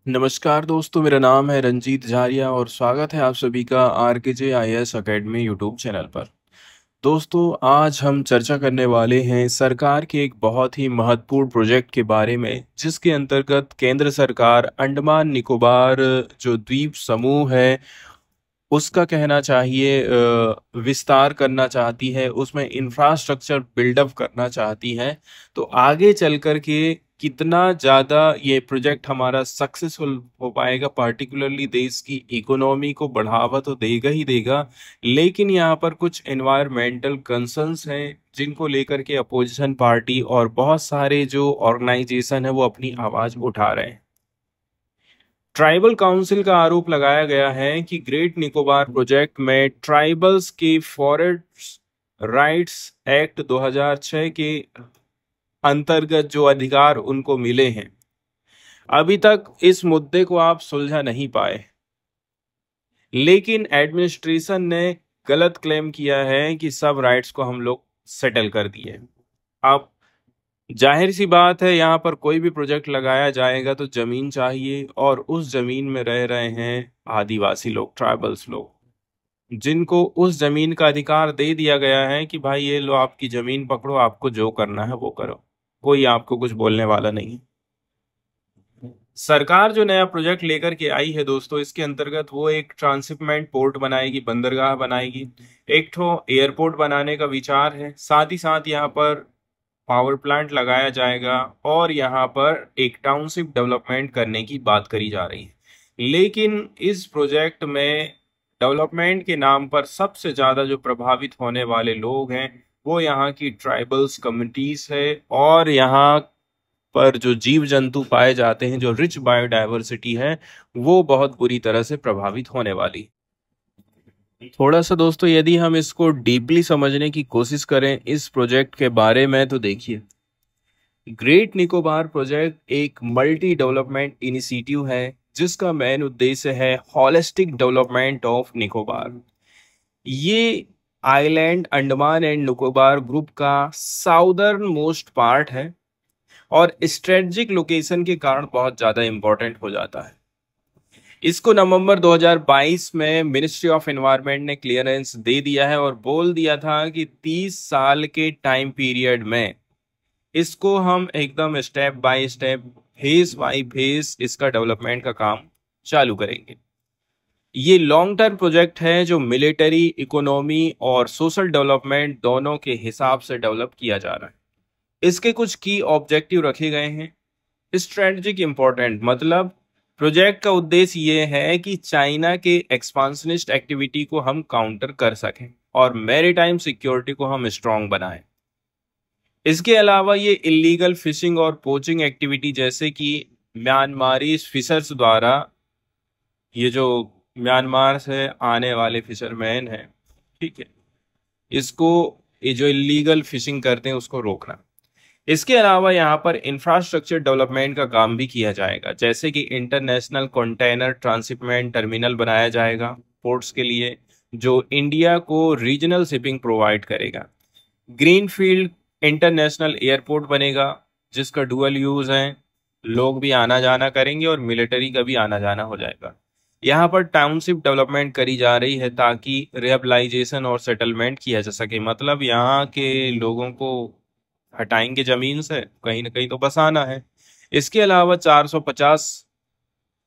नमस्कार दोस्तों, मेरा नाम है रंजीत झारिया और स्वागत है आप सभी का आरकेजे आईएएस एकेडमी यूट्यूब चैनल पर। दोस्तों, आज हम चर्चा करने वाले हैं सरकार के एक बहुत ही महत्वपूर्ण प्रोजेक्ट के बारे में, जिसके अंतर्गत केंद्र सरकार अंडमान निकोबार जो द्वीप समूह है उसका कहना चाहिए विस्तार करना चाहती है, उसमें इंफ्रास्ट्रक्चर बिल्डअप करना चाहती है। तो आगे चल कर के कितना ज़्यादा ये प्रोजेक्ट हमारा सक्सेसफुल हो पाएगा, पार्टिकुलरली देश की इकोनॉमी को बढ़ावा तो देगा ही देगा, लेकिन यहाँ पर कुछ एनवायरमेंटल कंसर्न्स हैं जिनको लेकर के अपोजिशन पार्टी और बहुत सारे जो ऑर्गेनाइजेशन है वो अपनी आवाज़ उठा रहे हैं। ट्राइबल काउंसिल का आरोप लगाया गया है कि ग्रेट निकोबार प्रोजेक्ट में ट्राइबल्स के फॉरेस्ट राइट्स एक्ट 2006 के अंतर्गत जो अधिकार उनको मिले हैं, अभी तक इस मुद्दे को आप सुलझा नहीं पाए। लेकिन एडमिनिस्ट्रेशन ने गलत क्लेम किया है कि सब राइट्स को हम लोग सेटल कर दिए। अब जाहिर सी बात है, यहाँ पर कोई भी प्रोजेक्ट लगाया जाएगा तो जमीन चाहिए, और उस जमीन में रह रहे हैं आदिवासी लोग, ट्राइबल्स लोग, जिनको उस जमीन का अधिकार दे दिया गया है कि भाई ये लो आपकी जमीन पकड़ो, आपको जो करना है वो करो, कोई आपको कुछ बोलने वाला नहीं। सरकार जो नया प्रोजेक्ट लेकर के आई है दोस्तों, इसके अंतर्गत वो एक ट्रांसशिपमेंट पोर्ट बनाएगी, बंदरगाह बनाएगी, एक ठो एयरपोर्ट बनाने का विचार है। साथ ही साथ यहाँ पर पावर प्लांट लगाया जाएगा और यहाँ पर एक टाउनशिप डेवलपमेंट करने की बात करी जा रही है। लेकिन इस प्रोजेक्ट में डेवलपमेंट के नाम पर सबसे ज़्यादा जो प्रभावित होने वाले लोग हैं वो यहाँ की ट्राइबल्स कम्युनिटीज़ है, और यहाँ पर जो जीव जंतु पाए जाते हैं, जो रिच बायोडाइवर्सिटी है, वो बहुत बुरी तरह से प्रभावित होने वाली। थोड़ा सा दोस्तों यदि हम इसको डीपली समझने की कोशिश करें इस प्रोजेक्ट के बारे में, तो देखिए, ग्रेट निकोबार प्रोजेक्ट एक मल्टी डेवलपमेंट इनिशिएटिव है जिसका मेन उद्देश्य है हॉलिस्टिक डेवलपमेंट ऑफ निकोबार। ये island Andaman and Nicobar group का साउदर्न मोस्ट पार्ट है और स्ट्रेटजिक लोकेशन के कारण बहुत ज़्यादा इंपॉर्टेंट हो जाता है। इसको नवंबर 2022 में मिनिस्ट्री ऑफ एनवायरनमेंट ने क्लियरेंस दे दिया है और बोल दिया था कि 30 साल के टाइम पीरियड में इसको हम एकदम step by step, phase by phase इसका डेवलपमेंट का काम चालू करेंगे। ये लॉन्ग टर्म प्रोजेक्ट है जो मिलिट्री, इकोनॉमी और सोशल डेवलपमेंट दोनों के हिसाब से डेवलप किया जा रहा है। इसके कुछ की ऑब्जेक्टिव रखे गए हैं। स्ट्रेटजिक इंपॉर्टेंट मतलब प्रोजेक्ट का उद्देश्य ये है कि चाइना के एक्सपांशनिस्ट एक्टिविटी को हम काउंटर कर सकें और मैरीटाइम सिक्योरिटी को हम स्ट्रांग बनाएं। इसके अलावा ये इलीगल फिशिंग और पोचिंग एक्टिविटी, जैसे कि म्यांमारी फिशर्स द्वारा, ये जो म्यांमार से आने वाले फिशरमैन हैं, ठीक है, इसको, ये जो इलीगल फिशिंग करते हैं उसको रोकना। इसके अलावा यहाँ पर इंफ्रास्ट्रक्चर डेवलपमेंट का काम भी किया जाएगा, जैसे कि इंटरनेशनल कंटेनर ट्रांसशिपमेंट टर्मिनल बनाया जाएगा पोर्ट्स के लिए, जो इंडिया को रीजनल शिपिंग प्रोवाइड करेगा। ग्रीनफील्ड इंटरनेशनल एयरपोर्ट बनेगा जिसका डुअल यूज है, लोग भी आना जाना करेंगे और मिलिट्री का भी आना जाना हो जाएगा। यहाँ पर टाउनशिप डेवलपमेंट करी जा रही है ताकि रिहेबिलाइजेशन और सेटलमेंट किया जा सके, मतलब यहाँ के लोगों को हटाएंगे जमीन से, कहीं ना कहीं तो बसाना है। इसके अलावा 450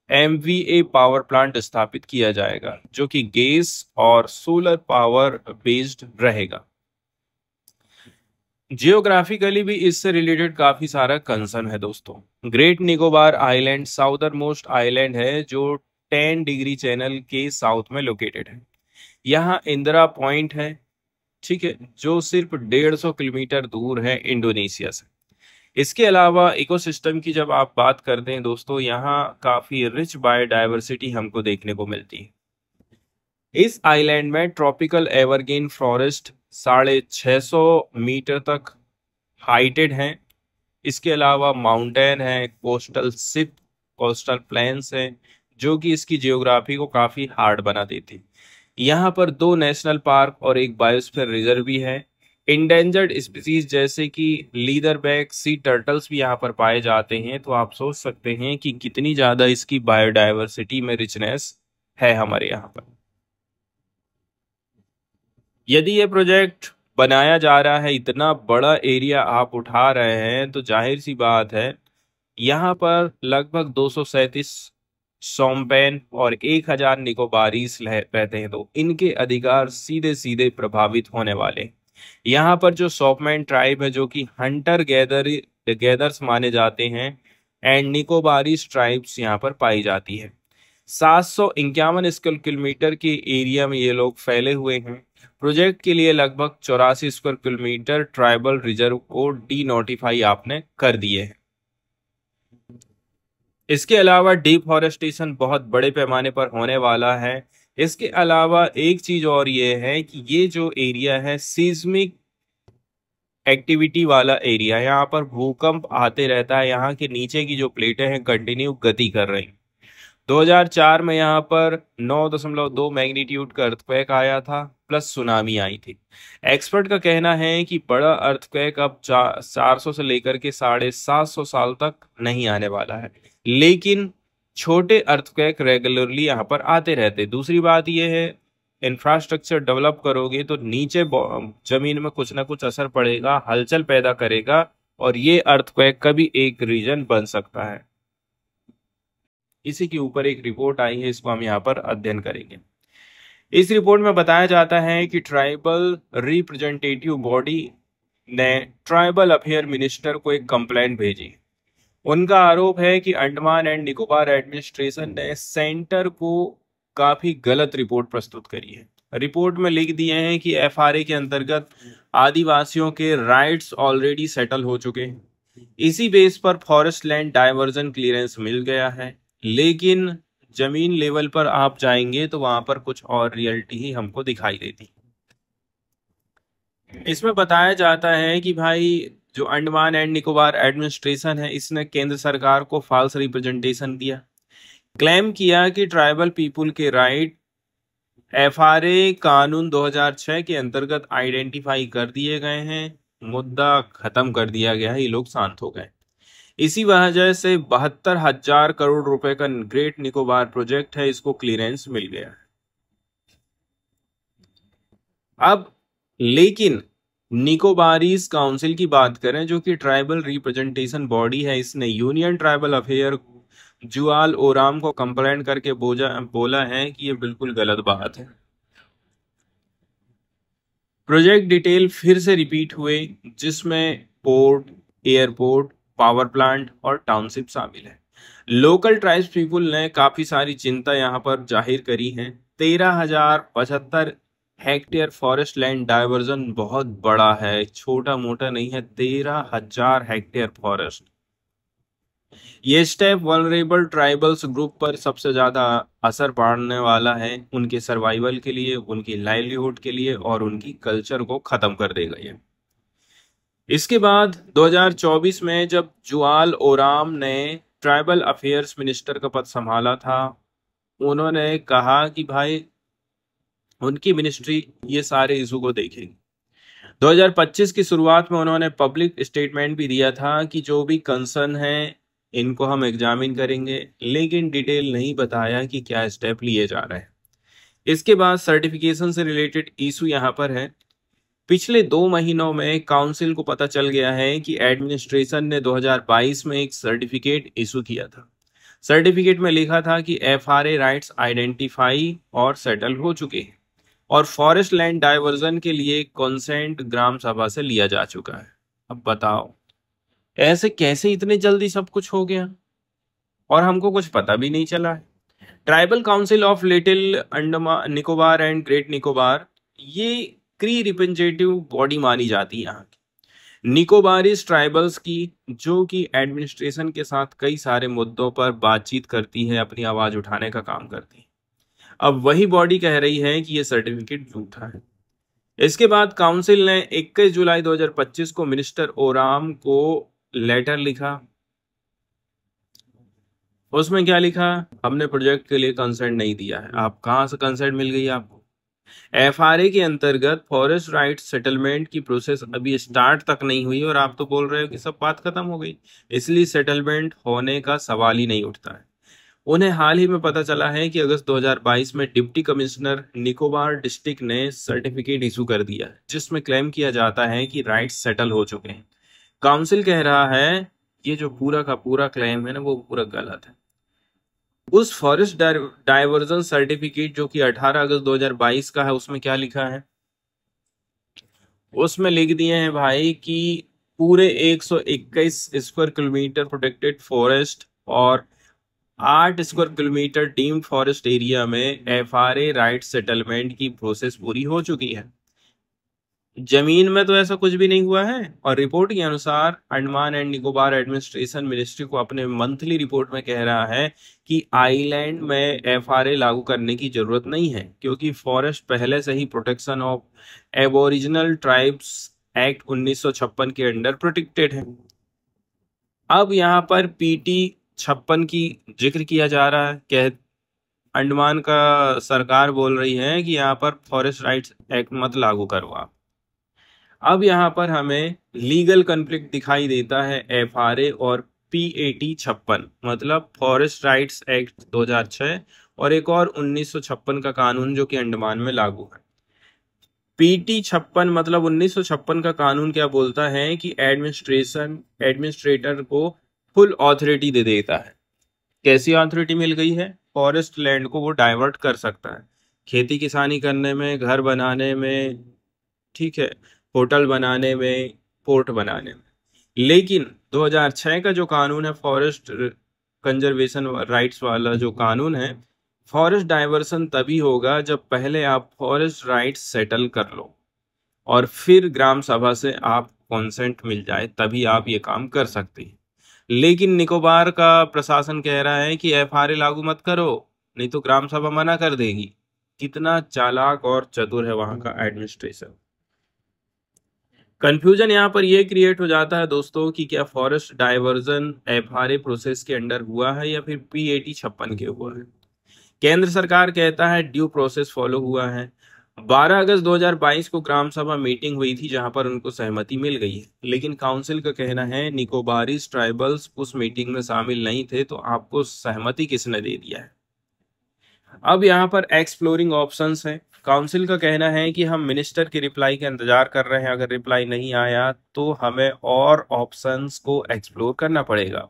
MVA पावर प्लांट स्थापित किया जाएगा जो कि गैस और सोलर पावर बेस्ड रहेगा। जियोग्राफिकली भी इससे रिलेटेड काफी सारा कंसर्न है दोस्तों। Great Nicobar island southern most island है जो 10 डिग्री चैनल के साउथ में लोकेटेड है। यहाँ इंदिरा पॉइंट है, ठीक है, जो सिर्फ 150 किलोमीटर दूर है इंडोनेशिया से। इसके अलावा इकोसिस्टम की जब आप बात करते हैं दोस्तों, यहाँ काफी रिच बायोडाइवर्सिटी हमको देखने को मिलती है। इस आइलैंड में ट्रॉपिकल एवरग्रीन फॉरेस्ट 650 मीटर तक हाइटेड हैं। इसके अलावा माउंटेन है, कोस्टल सिप, कोस्टल प्लेन्स है, जो कि इसकी जियोग्राफी को काफी हार्ड बना देती। यहाँ पर 2 नेशनल पार्क और एक बायोस्फीयर रिजर्व भी है। इंडेंजर्ड स्पीसीज जैसे कि लीदरबैक सी टर्टल्स भी यहाँ पर पाए जाते हैं। तो आप सोच सकते हैं कि कितनी ज्यादा इसकी बायोडायवर्सिटी में रिचनेस है हमारे यहाँ पर। यदि ये प्रोजेक्ट बनाया जा रहा है, इतना बड़ा एरिया आप उठा रहे हैं, तो जाहिर सी बात है यहाँ पर लगभग 237 सोम्पेन और 1000 निकोबारीज रहते हैं। तो इनके अधिकार सीधे सीधे प्रभावित होने वाले हैं। यहाँ पर जो सोपमैन ट्राइब है, जो कि हंटर गैदर्स माने जाते हैं, एंड निकोबारीज ट्राइब्स यहाँ पर पाई जाती है। 751 स्क्वायर किलोमीटर के एरिया में ये लोग फैले हुए हैं। प्रोजेक्ट के लिए लगभग 84 स्क्वायर किलोमीटर ट्राइबल रिजर्व को डी नोटिफाई आपने कर दिए हैं। इसके अलावा डिफॉरेस्टेशन बहुत बड़े पैमाने पर होने वाला है। इसके अलावा एक चीज और ये है कि ये जो एरिया है सीस्मिक एक्टिविटी वाला एरिया, यहाँ पर भूकंप आते रहता है। यहाँ के नीचे की जो प्लेटें हैं कंटिन्यू गति कर रही। 2004 में यहाँ पर 9.2 मैग्नीट्यूड का अर्थक्वेक आया था, प्लस सुनामी आई थी। एक्सपर्ट का कहना है कि बड़ा अर्थक्वेक अब 400 से लेकर के 750 साल तक नहीं आने वाला है, लेकिन छोटे अर्थक्वेक रेगुलरली यहाँ पर आते रहते। दूसरी बात यह है, इंफ्रास्ट्रक्चर डेवलप करोगे तो नीचे जमीन में कुछ ना कुछ असर पड़ेगा, हलचल पैदा करेगा, और ये अर्थक्वेक का भी एक रीजन बन सकता है। इसी के ऊपर एक रिपोर्ट आई है, इसको हम यहाँ पर अध्ययन करेंगे। इस रिपोर्ट में बताया जाता है कि ट्राइबल रिप्रेजेंटेटिव बॉडी ने ट्राइबल अफेयर मिनिस्टर को एक कंप्लेंट भेजी। उनका आरोप है कि अंडमान एंड निकोबार एडमिनिस्ट्रेशन ने सेंटर को काफी गलत रिपोर्ट प्रस्तुत करी है। रिपोर्ट में लिख दिए हैं कि एफआरए के अंतर्गत आदिवासियों के राइट्स ऑलरेडी सेटल हो चुके हैं। इसी बेस पर फॉरेस्ट लैंड डाइवर्जन क्लियरेंस मिल गया है, लेकिन जमीन लेवल पर आप जाएंगे तो वहां पर कुछ और रियलिटी ही हमको दिखाई देती। इसमें बताया जाता है कि भाई जो अंडमान एंड निकोबार एडमिनिस्ट्रेशन है, इसने केंद्र सरकार को फॉल्स रिप्रेजेंटेशन दिया, क्लेम किया कि ट्राइबल पीपुल के राइट एफआरए कानून 2006 के अंतर्गत आइडेंटिफाई कर दिए गए हैं, मुद्दा खत्म कर दिया गया है, ये लोग शांत हो गए। इसी वजह से 72,000 करोड़ रुपए का ग्रेट निकोबार प्रोजेक्ट है, इसको क्लियरेंस मिल गया है। अब लेकिन निकोबारीज काउंसिल की बात करें, जो कि ट्राइबल रिप्रेजेंटेशन बॉडी है, इसने union tribal affair Jual Oram को कंप्लेंट करके बोला है कि ये बिल्कुल गलत बात है। प्रोजेक्ट डिटेल फिर से रिपीट हुए, जिसमें पोर्ट, एयरपोर्ट, पावर प्लांट और टाउनशिप शामिल है। लोकल ट्राइब्स पीपुल ने काफी सारी चिंता यहाँ पर जाहिर करी है। 13,075 हेक्टेयर फॉरेस्ट लैंड डाइवर्जन बहुत बड़ा है, छोटा मोटा नहीं है। 13,000 हेक्टेयर फॉरेस्ट। ये स्टेप वल्नरेबल ट्राइबल्स ग्रुप पर सबसे ज्यादा असर पड़ने वाला है, उनके सर्वाइवल के लिए, उनकी लाइवलीहुड के लिए, और उनकी कल्चर को खत्म कर देगा ये। इसके बाद 2024 में जब जुआल ओराम ने ट्राइबल अफेयर्स मिनिस्टर का पद संभाला था, उन्होंने कहा कि भाई उनकी मिनिस्ट्री ये सारे इशू को देखेगी। 2025 की शुरुआत में उन्होंने पब्लिक स्टेटमेंट भी दिया था कि जो भी कंसर्न है इनको हम एग्जामिन करेंगे, लेकिन डिटेल नहीं बताया कि क्या स्टेप लिए जा रहे हैं। इसके बाद सर्टिफिकेशन से रिलेटेड इशू यहाँ पर है। पिछले 2 महीनों में काउंसिल को पता चल गया है कि एडमिनिस्ट्रेशन ने 2022 में एक सर्टिफिकेट इशू किया था। सर्टिफिकेट में लिखा था कि एफआरए राइट्स आइडेंटिफाई और सेटल हो चुके हैं, और फॉरेस्ट लैंड डाइवर्जन के लिए कंसेंट ग्राम सभा से लिया जा चुका है। अब बताओ ऐसे कैसे इतने जल्दी सब कुछ हो गया और हमको कुछ पता भी नहीं चला है। Tribal council of little Andaman Nicobar and great Nicobar ये क्री रिप्रेजेंटेटिव बॉडी मानी जाती है यहाँ की निकोबारीज ट्राइबल्स की, जो कि एडमिनिस्ट्रेशन के साथ कई सारे मुद्दों पर बातचीत करती है, अपनी आवाज उठाने का काम करती है। अब वही बॉडी कह रही है कि ये सर्टिफिकेट झूठा है। इसके बाद काउंसिल ने 21 जुलाई 2025 को मिनिस्टर ओराम को लेटर लिखा। उसमें क्या लिखा? हमने प्रोजेक्ट के लिए कंसेंट नहीं दिया है। आप कहां से कंसेंट मिल गई आपको? एफआरए के अंतर्गत फॉरेस्ट राइट सेटलमेंट की प्रोसेस अभी स्टार्ट तक नहीं हुई और आप तो बोल रहे हो कि सब बात खत्म हो गई, इसलिए सेटलमेंट होने का सवाल ही नहीं उठता है। उन्हें हाल ही में पता चला है कि अगस्त 2022 में डिप्टी कमिश्नर निकोबार डिस्ट्रिक्ट ने सर्टिफिकेट इशू कर दिया है जिसमें क्लेम किया जाता है कि राइट्स सेटल हो चुके हैं। काउंसिल कह रहा है ये जो पूरा का पूरा क्लेम है ना वो पूरा गलत है। उस फॉरेस्ट डाइवर्जन सर्टिफिकेट जो कि 18 अगस्त 2022 का है उसमें क्या लिखा है? उसमें लिख दिए हैं भाई कि पूरे 121 स्क्वायर किलोमीटर प्रोटेक्टेड फॉरेस्ट और 8 square kilometre deemed forest area में एफआरए राइट सेटलमेंट की प्रोसेस पूरी हो चुकी है। जमीन में तो ऐसा कुछ भी नहीं हुआ है और रिपोर्ट के अनुसार Andaman and Nicobar administration ministry को अपने मंथली रिपोर्ट में कह रहा है कि आइलैंड में एफआरए लागू करने की जरूरत नहीं है क्योंकि फॉरेस्ट पहले से ही protection of aboriginal tribes act 1956 के अंडर प्रोटेक्टेड है। अब यहाँ पर पीटी 56 की जिक्र किया जा रहा है। कह अंडमान का सरकार बोल रही है कि यहाँ पर फॉरेस्ट राइट्स एक्ट मत लागू करो आप। अब यहाँ पर हमें लीगल कॉन्फ्लिक्ट दिखाई देता है एफआरए और पीएटी 56 मतलब फॉरेस्ट राइट्स एक्ट 2006 और एक और 1956 का कानून जो कि अंडमान में लागू है। पीटी 56 मतलब 1956 का कानून क्या बोलता है कि एडमिनिस्ट्रेटर को फुल ऑथोरिटी दे देता है। कैसी अथॉरिटी मिल गई है? फॉरेस्ट लैंड को वो डाइवर्ट कर सकता है खेती किसानी करने में, घर बनाने में, ठीक है, होटल बनाने में, पोर्ट बनाने में। लेकिन 2006 का जो कानून है फॉरेस्ट कंजर्वेशन राइट्स वाला जो कानून है, फॉरेस्ट डाइवर्सन तभी होगा जब पहले आप फॉरेस्ट राइट्स सेटल कर लो और फिर ग्राम सभा से आप कॉन्सेंट मिल जाए तभी आप ये काम कर सकते हैं। लेकिन निकोबार का प्रशासन कह रहा है कि एफआरए लागू मत करो नहीं तो ग्राम सभा मना कर देगी। कितना चालाक और चतुर है वहां का एडमिनिस्ट्रेशन। कंफ्यूजन यहाँ पर यह क्रिएट हो जाता है दोस्तों कि क्या फॉरेस्ट डाइवर्जन एफआरए प्रोसेस के अंडर हुआ है या फिर पीएटी 56 के हुआ है। केंद्र सरकार कहता है ड्यू प्रोसेस फॉलो हुआ है। 12 अगस्त 2022 को ग्राम सभा मीटिंग हुई थी जहां पर उनको सहमति मिल गई है, लेकिन काउंसिल का कहना है निकोबारीज ट्राइबल्स उस मीटिंग में शामिल नहीं थे तो आपको सहमति किसने दे दिया है। अब यहाँ पर एक्सप्लोरिंग ऑप्शंस है। काउंसिल का कहना है कि हम मिनिस्टर की रिप्लाई का इंतजार कर रहे हैं, अगर रिप्लाई नहीं आया तो हमें और ऑप्शंस को एक्सप्लोर करना पड़ेगा।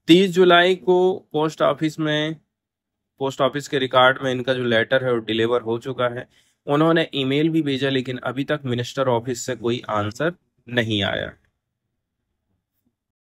30 जुलाई को पोस्ट ऑफिस के रिकॉर्ड में इनका जो लेटर है वो डिलीवर हो चुका है। उन्होंने ईमेल भी भेजा लेकिन अभी तक मिनिस्टर ऑफिस से कोई आंसर नहीं आया।